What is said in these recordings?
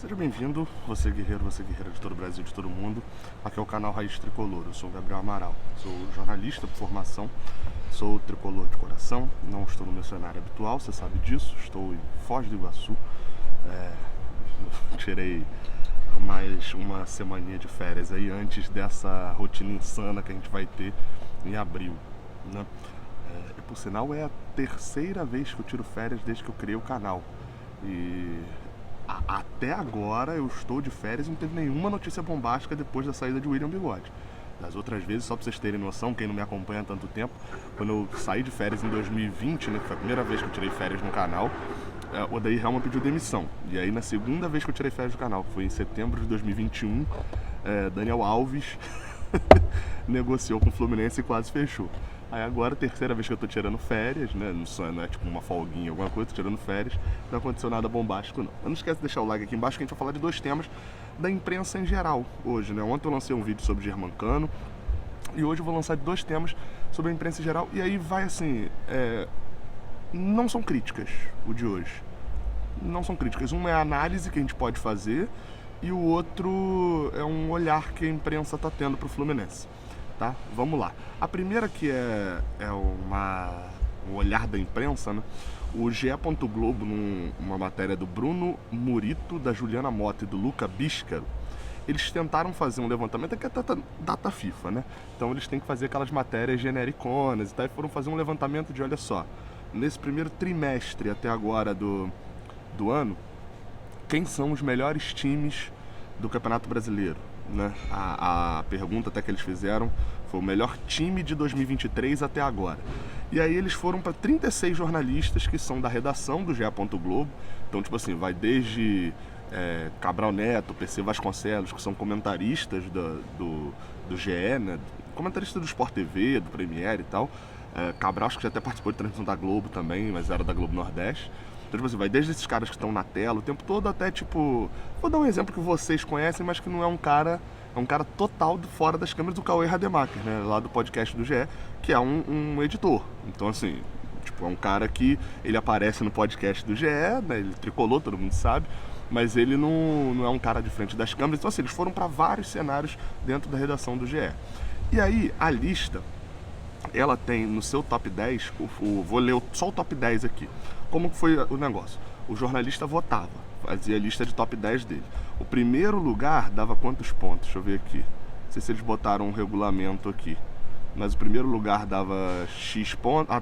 Seja bem-vindo, você guerreira de todo o Brasil, de todo o mundo. Aqui é o canal Raiz Tricolor, eu sou o Gabriel Amaral. Sou jornalista por formação, sou tricolor de coração, não estou no meu cenário habitual, você sabe disso. Estou em Foz do Iguaçu, tirei mais uma semaninha de férias aí antes dessa rotina insana que a gente vai ter em abril, né? Por sinal, é a terceira vez que eu tiro férias desde que eu criei o canal. E até agora eu estou de férias e não teve nenhuma notícia bombástica depois da saída de William Bigode. Das outras vezes, só pra vocês terem noção, quem não me acompanha há tanto tempo, quando eu saí de férias em 2020, né, que foi a primeira vez que eu tirei férias no canal, o Odair Helman pediu demissão. E aí, na segunda vez que eu tirei férias do canal, que foi em setembro de 2021, Daniel Alves negociou com o Fluminense e quase fechou. Aí agora, terceira vez que eu tô tirando férias, né? Não é tipo uma folguinha, alguma coisa, tô tirando férias, não aconteceu nada bombástico, não. Mas não esquece de deixar o like aqui embaixo que a gente vai falar de dois temas da imprensa em geral hoje, né? Ontem eu lancei um vídeo sobre Germancano e hoje eu vou lançar dois temas sobre a imprensa em geral. E aí vai assim, não são críticas o de hoje. Não são críticas. Um é a análise que a gente pode fazer e o outro é um olhar que a imprensa tá tendo pro Fluminense. Tá? Vamos lá. A primeira que é um olhar da imprensa, né? O GE. Globo, numa matéria do Bruno Murito, da Juliana Mota e do Luca Bíscaro, eles tentaram fazer um levantamento, que é data FIFA, né? Então eles têm que fazer aquelas matérias genericonas e tal, e foram fazer um levantamento de, olha só, nesse primeiro trimestre até agora do ano, quem são os melhores times do Campeonato Brasileiro, né? A pergunta até que eles fizeram foi o melhor time de 2023 até agora. E aí eles foram para 36 jornalistas que são da redação do GE. Globo. Então, tipo assim, vai desde Cabral Neto, PC Vasconcelos, que são comentaristas do GE, né? Comentarista do Sport TV, do Premiere e tal. Cabral, acho que já até participou de transmissão da Globo também, mas era da Globo Nordeste. Então, tipo assim, vai desde esses caras que estão na tela o tempo todo até, tipo... Vou dar um exemplo que vocês conhecem, mas que não é um cara... É um cara total fora das câmeras, do Cauê Rademacher, né? Lá do podcast do GE, que é um editor. Então, assim, tipo, é um cara que... Ele aparece no podcast do GE, né? Ele tricolou, todo mundo sabe. Mas ele não é um cara de frente das câmeras. Então, assim, eles foram para vários cenários dentro da redação do GE. E aí, a lista... Ela tem no seu top 10, vou ler só o top 10 aqui. Como que foi o negócio? O jornalista votava, fazia a lista de top 10 dele. O primeiro lugar dava quantos pontos? Deixa eu ver aqui. Não sei se eles botaram um regulamento aqui. Mas o primeiro lugar dava X pontos.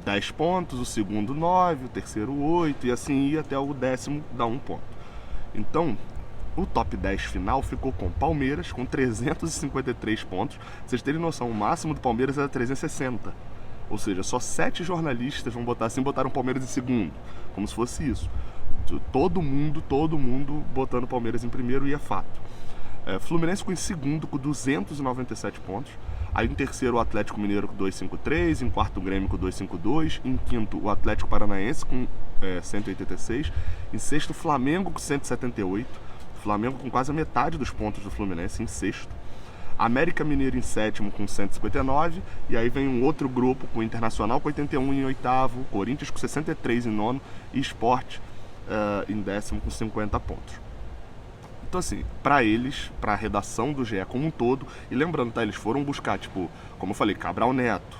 10 pontos, o segundo 9, o terceiro 8, e assim ia até o décimo dar 1 ponto. Então, o top 10 final ficou com Palmeiras, com 353 pontos. Pra vocês terem noção, o máximo do Palmeiras era 360. Ou seja, só 7 jornalistas, vão botar assim, botaram o Palmeiras em segundo. Como se fosse isso. Todo mundo botando o Palmeiras em primeiro, e é fato. Fluminense ficou em segundo com 297 pontos. Aí em terceiro o Atlético Mineiro com 253, em quarto o Grêmio com 252, em quinto o Atlético Paranaense com 186, em sexto o Flamengo com 178. Flamengo com quase a metade dos pontos do Fluminense em sexto. América Mineiro em sétimo com 159. E aí vem um outro grupo com o Internacional com 81 em oitavo, Corinthians com 63 em nono e Sport em décimo com 50 pontos. Então assim, para eles, para a redação do GE como um todo, e lembrando, tá, eles foram buscar, tipo, como eu falei, Cabral Neto,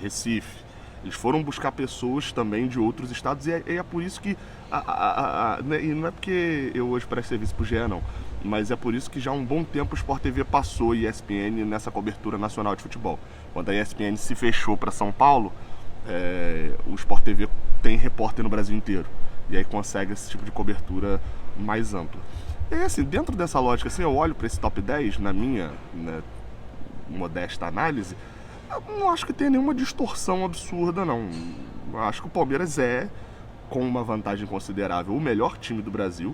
Recife. Eles foram buscar pessoas também de outros estados, e é por isso que... e não é porque eu hoje presto serviço pro GE, não. Mas é por isso que já há um bom tempo o Sport TV passou e ESPN nessa cobertura nacional de futebol. Quando a ESPN se fechou para São Paulo, o Sport TV tem repórter no Brasil inteiro. E aí consegue esse tipo de cobertura mais ampla. E assim, dentro dessa lógica, assim, eu olho para esse top 10, na minha, né, modesta análise, eu não acho que tenha nenhuma distorção absurda, não. Eu acho que o Palmeiras com uma vantagem considerável, o melhor time do Brasil.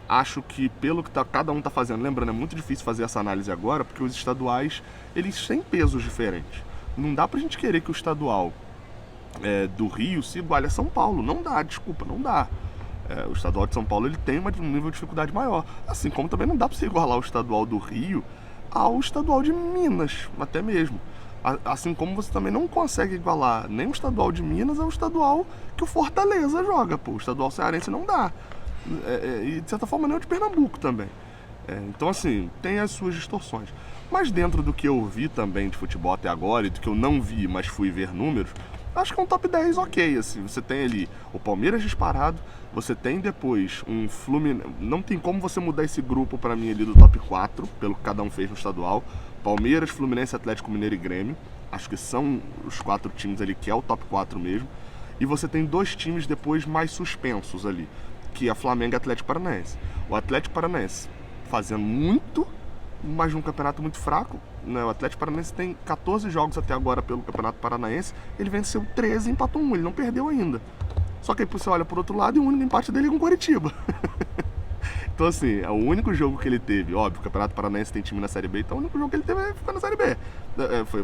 Acho que pelo que cada um tá fazendo, lembrando, é muito difícil fazer essa análise agora, porque os estaduais, eles têm pesos diferentes. Não dá pra gente querer que o estadual do Rio se iguale a São Paulo. Não dá, desculpa, não dá. O estadual de São Paulo, ele tem um nível de dificuldade maior. Assim como também não dá pra você igualar o estadual do Rio ao estadual de Minas, até mesmo. Assim como você também não consegue igualar nem o estadual de Minas ao estadual que o Fortaleza joga, pô. O estadual cearense não dá. E de certa forma nem o de Pernambuco também. Então, assim, tem as suas distorções. Mas dentro do que eu vi também de futebol até agora, e do que eu não vi, mas fui ver números, acho que é um top 10 ok, assim. Você tem ali o Palmeiras disparado, você tem depois um Fluminense. Não tem como você mudar esse grupo pra mim ali do top 4, pelo que cada um fez no estadual. Palmeiras, Fluminense, Atlético Mineiro e Grêmio. Acho que são os 4 times ali que é o top 4 mesmo. E você tem 2 times depois mais suspensos ali, que é Flamengo e Atlético Paranaense. O Atlético Paranaense fazendo muito, mas num campeonato muito fraco, né? O Atlético Paranaense tem 14 jogos até agora pelo Campeonato Paranaense, ele venceu 13 e empatou 1, ele não perdeu ainda. Só que aí você olha por outro lado e o único empate dele é com o Coritiba. Então, assim, é o único jogo que ele teve. Óbvio, o Campeonato Paranaense tem time na Série B, então o único jogo que ele teve ficou na Série B.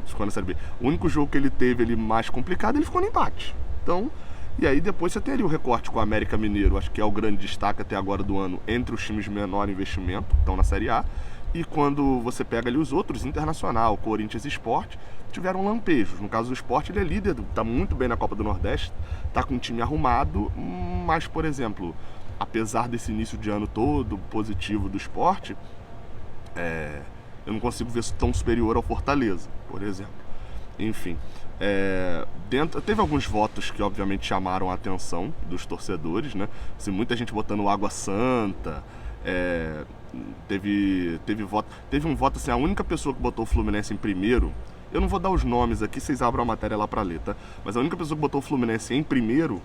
Ficou na Série B. O único jogo que ele teve ali mais complicado, ele ficou no empate. Então, e aí depois você tem ali o recorte com o América Mineiro, acho que é o grande destaque até agora do ano, entre os times de menor investimento, que estão na Série A. E quando você pega ali os outros, Internacional, Corinthians e Sport, tiveram lampejos. No caso do Sport, ele é líder, está muito bem na Copa do Nordeste, está com um time arrumado, mas, por exemplo, apesar desse início de ano todo positivo do Sport, eu não consigo ver tão superior ao Fortaleza, por exemplo. Enfim, teve alguns votos que obviamente chamaram a atenção dos torcedores, né? Assim, muita gente botando Água Santa, teve um voto assim, a única pessoa que botou o Fluminense em primeiro, eu não vou dar os nomes aqui, vocês abram a matéria lá pra ler, tá? Mas a única pessoa que botou o Fluminense em primeiro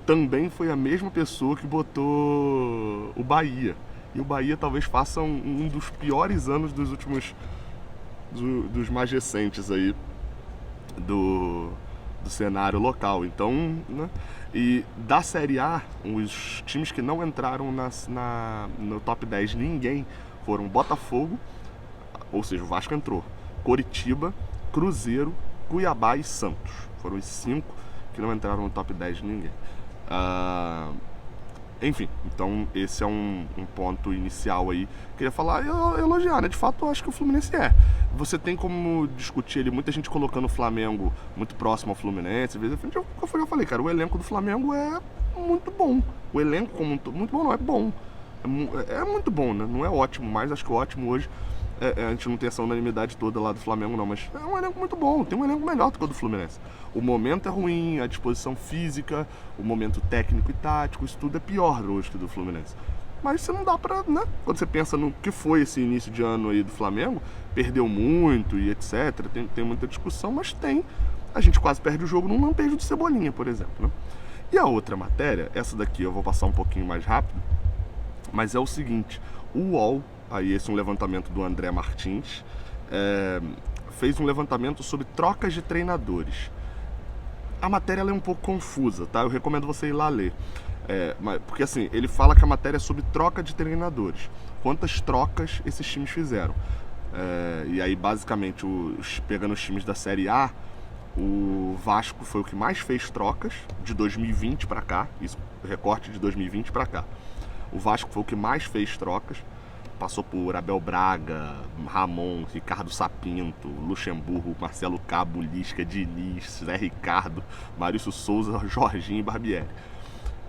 também foi a mesma pessoa que botou o Bahia. E o Bahia talvez faça um dos piores anos dos últimos, dos mais recentes aí, do cenário local. Então, né? E da Série A, os times que não entraram no top 10 de ninguém foram Botafogo, ou seja, o Vasco entrou, Coritiba, Cruzeiro, Cuiabá e Santos. Foram os 5 que não entraram no top 10 de ninguém. Enfim, então esse é um ponto inicial aí. Queria falar e elogiar, né? De fato, eu acho que o Fluminense Você tem como discutir ali, muita gente colocando o Flamengo muito próximo ao Fluminense. Às vezes eu falei, cara, o elenco do Flamengo é muito bom. O elenco como muito bom, não, é bom. É muito bom, né? Não é ótimo, mas acho que o ótimo hoje, a gente não tem essa unanimidade toda lá do Flamengo não, mas é um elenco muito bom, tem um elenco melhor do que o do Fluminense. O momento é ruim, a disposição física, o momento técnico e tático, isso tudo é pior hoje que o do Fluminense. Mas você não dá pra, né? Quando você pensa no que foi esse início de ano aí do Flamengo, perdeu muito e etc, tem muita discussão, mas a gente quase perde o jogo num lampejo de Cebolinha, por exemplo, né? E a outra matéria, essa daqui eu vou passar um pouquinho mais rápido, mas é o seguinte, o UOL, aí esse é um levantamento do André Martins, fez um levantamento sobre trocas de treinadores. A matéria ela é um pouco confusa, tá? Eu recomendo você ir lá ler. Porque assim, ele fala que a matéria é sobre troca de treinadores. Quantas trocas esses times fizeram. E aí, basicamente, pegando os times da Série A, o Vasco foi o que mais fez trocas de 2020 para cá. Isso, recorte de 2020 para cá. O Vasco foi o que mais fez trocas. Passou por Abel Braga, Ramon, Ricardo Sapinto, Luxemburgo, Marcelo Cabo, Lisca, Diniz, Zé Ricardo, Maurício Souza, Jorginho e Barbieri.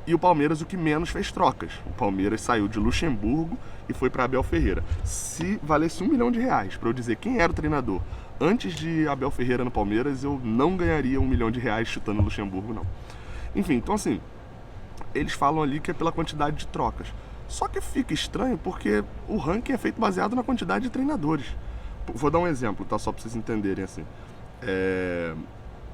E o Palmeiras o que menos fez trocas. O Palmeiras saiu de Luxemburgo e foi para Abel Ferreira. Se valesse R$1 milhão para eu dizer quem era o treinador antes de Abel Ferreira no Palmeiras, eu não ganharia R$1 milhão chutando Luxemburgo, não. Enfim, então assim, eles falam ali que é pela quantidade de trocas. Só que fica estranho porque o ranking é feito baseado na quantidade de treinadores. Vou dar um exemplo, tá? Só para vocês entenderem assim.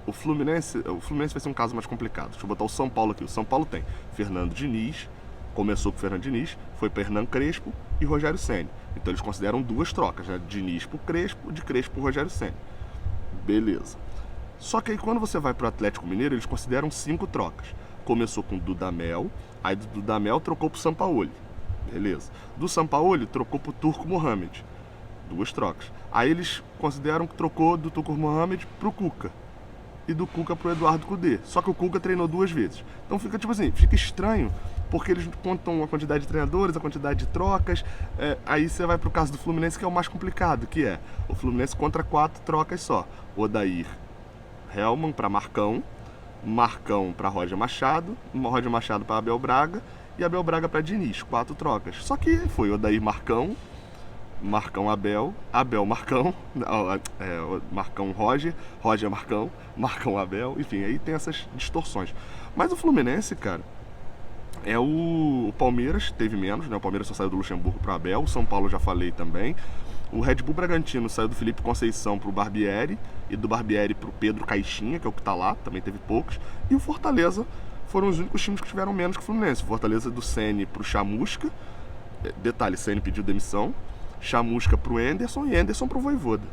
O Fluminense vai ser um caso mais complicado. Deixa eu botar o São Paulo aqui. O São Paulo tem Fernando Diniz, começou com Fernando Diniz, foi para Hernan Crespo e Rogério Ceni. Então eles consideram 2 trocas, né? Diniz pro Crespo, de Crespo pro Rogério Ceni. Beleza. Só que aí quando você vai pro Atlético Mineiro, eles consideram 5 trocas. Começou com Dudamel, aí do Dudamel trocou pro Sampaoli. Beleza. Do Sampaoli trocou pro Turco Mohamed. 2 trocas. Aí eles consideram que trocou do Turco Mohamed pro Cuca. E do Cuca pro Eduardo Cudê. Só que o Cuca treinou 2 vezes. Então fica tipo assim, fica estranho, porque eles contam a quantidade de treinadores, a quantidade de trocas. Aí você vai pro caso do Fluminense, que é o mais complicado, que é o Fluminense contra 4 trocas só. Odair Hellman para Marcão, Marcão para Roger Machado, Roger Machado para Abel Braga e Abel Braga para Diniz, 4 trocas. Só que foi Odair Marcão, Marcão Abel, Abel Marcão, Marcão Roger, Roger Marcão, Marcão Abel, enfim, aí tem essas distorções. Mas o Fluminense, cara, o Palmeiras teve menos, né? O Palmeiras só saiu do Luxemburgo pro Abel, o São Paulo já falei também. O Red Bull Bragantino saiu do Felipe Conceição pro Barbieri e do Barbieri pro Pedro Caixinha, que é o que tá lá, também teve poucos. E o Fortaleza foram os únicos times que tiveram menos que o Fluminense. Fortaleza do Ceni pro Chamusca, detalhe, Ceni pediu demissão, Chamusca pro Anderson e Anderson pro Vojvoda.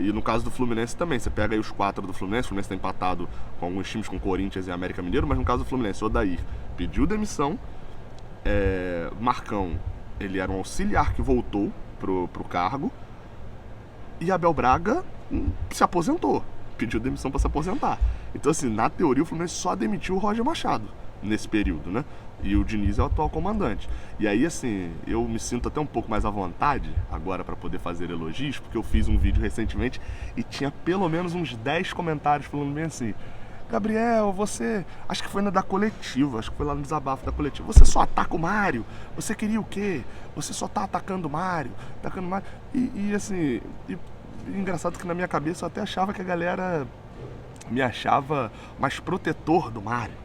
E no caso do Fluminense também, você pega aí os 4 do Fluminense, o Fluminense tá empatado com alguns times, com Corinthians e América Mineiro, mas no caso do Fluminense, Odair pediu demissão, Marcão, ele era um auxiliar que voltou pro cargo, e Abel Braga se aposentou, pediu demissão para se aposentar. Então assim, na teoria o Fluminense só demitiu o Roger Machado nesse período, né? E o Diniz é o atual comandante. E aí assim, eu me sinto até um pouco mais à vontade agora para poder fazer elogios, porque eu fiz um vídeo recentemente e tinha pelo menos uns 10 comentários falando bem assim: Gabriel, você... Acho que foi na da coletiva, acho que foi lá no desabafo da coletiva. Você só ataca o Mário? Você queria o quê? Você só tá atacando o Mário? E assim... engraçado que na minha cabeça eu até achava que a galera me achava mais protetor do Mário.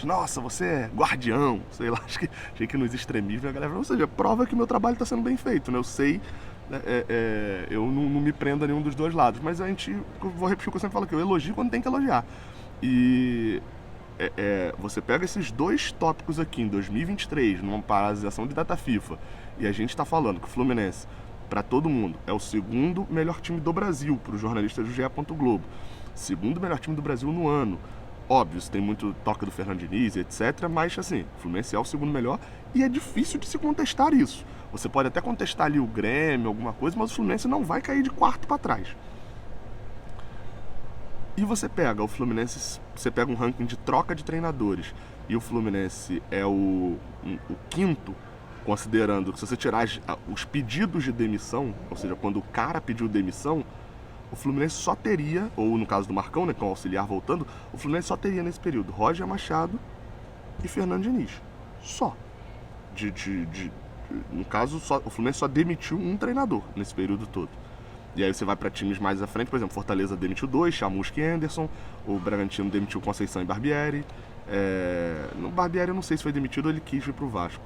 Nossa, você é guardião, sei lá, achei que nos extremismos a galera falou, ou seja, prova que meu trabalho está sendo bem feito, né? Eu sei, eu não me prendo a nenhum dos dois lados, mas vou repetir o que eu sempre falo aqui, eu elogio quando tem que elogiar. E você pega esses 2 tópicos aqui em 2023, numa paralisação de data FIFA, e a gente está falando que o Fluminense, para todo mundo, é o 2º melhor time do Brasil, para os jornalistas do GE. Globo, 2º melhor time do Brasil no ano. Óbvio, tem muito toque do Fernando Diniz, etc. Mas, assim, o Fluminense é o 2º melhor e é difícil de se contestar isso. Você pode até contestar ali o Grêmio, alguma coisa, mas o Fluminense não vai cair de 4º para trás. E você pega o Fluminense, você pega um ranking de troca de treinadores e o Fluminense é o 5º, considerando que se você tirar os pedidos de demissão, ou seja, quando o cara pediu demissão, o Fluminense só teria, ou no caso do Marcão, né, com o auxiliar voltando, o Fluminense só teria nesse período Roger Machado e Fernando Diniz. Só. No caso, o Fluminense só demitiu um treinador nesse período todo. E aí você vai para times mais à frente, por exemplo, Fortaleza demitiu 2, Chamusca e Anderson, o Bragantino demitiu Conceição e Barbieri. No Barbieri eu não sei se foi demitido ou ele quis ir pro Vasco.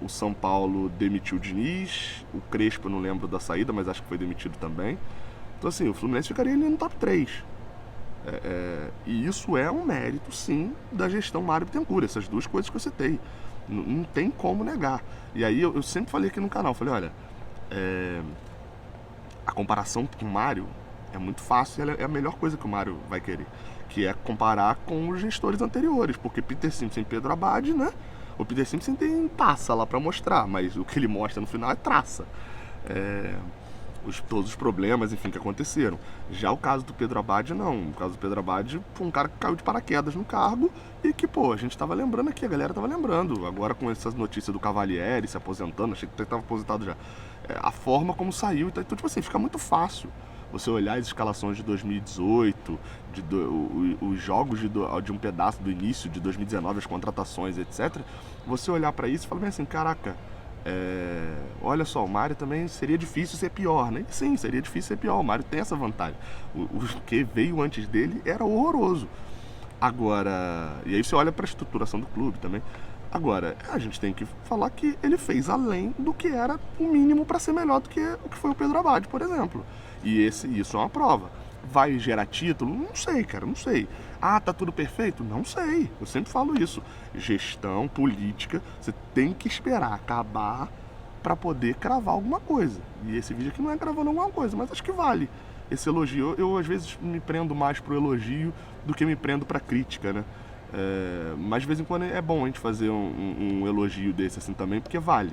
O São Paulo demitiu o Diniz, o Crespo eu não lembro da saída, mas acho que foi demitido também. Então assim, o Fluminense ficaria ali no top 3. E isso é um mérito, sim, da gestão Mário Bittencourt, essas 2 coisas que eu citei. Não tem como negar. E aí eu sempre falei aqui no canal, falei, olha, a comparação com o Mário é muito fácil, é a melhor coisa que o Mário vai querer, que é comparar com os gestores anteriores, porque Peter Simpson e Pedro Abad, né? O Peter Simpson tem taça lá pra mostrar, mas o que ele mostra no final é traça. Todos os problemas, enfim, que aconteceram. Já o caso do Pedro Abad, não. O caso do Pedro Abad foi um cara que caiu de paraquedas no cargo e que, a gente tava lembrando aqui, a galera tava lembrando. Agora com essas notícias do Cavalieri se aposentando, achei que ele tava aposentado já. A forma como saiu, então, tipo assim, fica muito fácil você olhar as escalações de 2018, os jogos de um pedaço do início de 2019, as contratações, etc. Você olhar pra isso e falar bem assim, caraca, olha só, o Mário também seria difícil ser pior, né? Sim, seria difícil ser pior, o Mário tem essa vantagem. O que veio antes dele era horroroso. Agora, e aí você olha pra estruturação do clube também. Agora, a gente tem que falar que ele fez além do que era o mínimo para ser melhor do que o que foi o Pedro Abad, por exemplo. E isso é uma prova. Vai gerar título? Não sei, cara, não sei. Ah, tá tudo perfeito? Não sei. Eu sempre falo isso. Gestão, política, você tem que esperar acabar para poder cravar alguma coisa. E esse vídeo aqui não é cravando alguma coisa, mas acho que vale esse elogio. Eu às vezes me prendo mais pro elogio do que me prendo pra crítica, né? Mas de vez em quando é bom a gente fazer um elogio desse assim também, porque vale.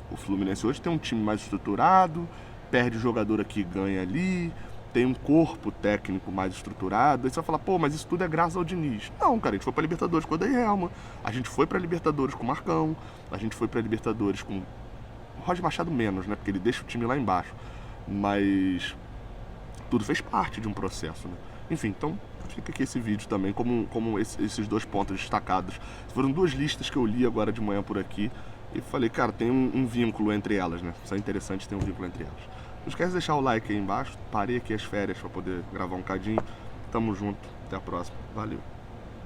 O Fluminense hoje tem um time mais estruturado, perde o jogador aqui, ganha ali, tem um corpo técnico mais estruturado. Aí você vai falar, pô, mas isso tudo é graças ao Diniz. Não, cara, a gente foi pra Libertadores com o Odair Helma, a gente foi pra Libertadores com o Marcão, a gente foi pra Libertadores com o Roger Machado menos, né, porque ele deixa o time lá embaixo. Mas tudo fez parte de um processo, né? Enfim, então fica aqui esse vídeo também como esses dois pontos destacados. Foram duas listas que eu li agora de manhã por aqui e falei, cara, tem um vínculo entre elas, né? Isso é interessante, tem um vínculo entre elas. Não esquece de deixar o like aí embaixo. Parei aqui as férias para poder gravar um cadinho. Tamo junto, até a próxima. Valeu.